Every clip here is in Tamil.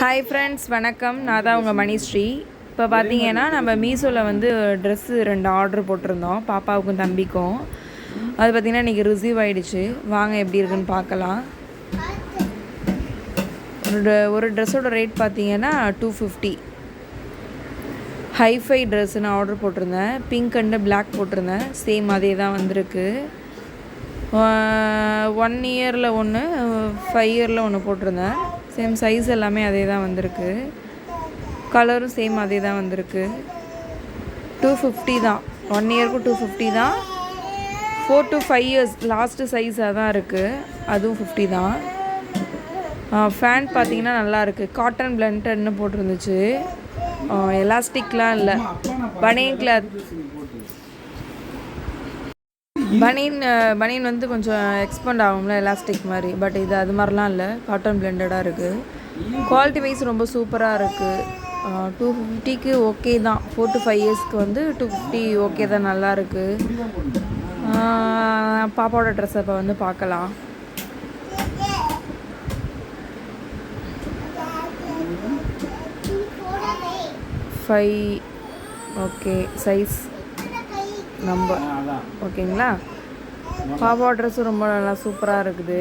ஹாய் ஃப்ரெண்ட்ஸ், வணக்கம். நான் தான் உங்கள் மணிஸ்ரீ. இப்போ பார்த்தீங்கன்னா நம்ம மீஷோவில் வந்து ட்ரெஸ்ஸு 2 ஆர்டர் போட்டிருந்தோம், பாப்பாவுக்கும் தம்பிக்கும். அது பார்த்திங்கன்னா இன்றைக்கி ரிசீவ் ஆகிடுச்சு. வாங்க எப்படி இருக்குன்னு பார்க்கலாம். ஒரு ட்ரெஸ்ஸோட ரேட் பார்த்தீங்கன்னா 250. ஹைஃபை ட்ரெஸ்ஸு நான் ஆர்டர் போட்டிருந்தேன். பிங்க் அண்டு பிளாக் போட்டிருந்தேன். சேம் அதே தான் வந்திருக்கு. 1 இயரில் ஒன்று, 5 இயரில் ஒன்று போட்டிருந்தேன். சேம் சைஸ் எல்லாமே அதே தான் வந்திருக்கு. கலரும் சேம் அதே தான் வந்திருக்கு. 250 தான். 1 இயருக்கு 250 தான். 4 to 5 இயர்ஸ் லாஸ்ட்டு சைஸாக தான் இருக்குது. அதுவும் 50 தான். ஃபேண்ட் பார்த்தீங்கன்னா நல்லாயிருக்கு. காட்டன் பிளண்டட்னு போட்டிருந்துச்சு. எலாஸ்டிக்லாம் இல்லை, பனியன் கிளாத். பனியன் வந்து கொஞ்சம் எக்ஸ்பெண்ட் ஆகும்ல, எலாஸ்டிக் மாதிரி. பட் இது அது மாதிரிலாம் இல்லை, காட்டன் பிளெண்டடாக இருக்குது. குவாலிட்டி வைஸ் ரொம்ப சூப்பராக இருக்குது. 250க்கு ஓகே தான். 4 to 5 இயர்ஸ்க்கு வந்து 250 ஓகே தான், நல்லாயிருக்கு. பாப்பாவோட ட்ரெஸ்ஸை இப்போ வந்து பார்க்கலாம். ஓகே, சைஸ் நம்பர் ஓகேங்களா. பாப்பா ட்ரெஸ்ஸும் ரொம்ப நல்லா சூப்பராக இருக்குது.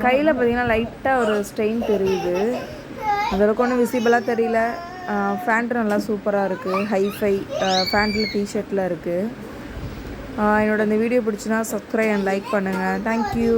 கையில் பார்த்தீங்கன்னா லைட்டாக ஒரு ஸ்டெயின் தெரியுது. அதற்கு ஒன்றும் விசிபிளாக தெரியல. ஃபேண்ட்டு நல்லா சூப்பராக இருக்குது. ஹைஃபை ஃபேண்ட்டில் டிஷர்ட்டில் இருக்குது. என்னோட இந்த வீடியோ பிடிச்சின்னா சப்ஸ்கிரைப் அண்ட் லைக் பண்ணுங்கள். தேங்க்யூ.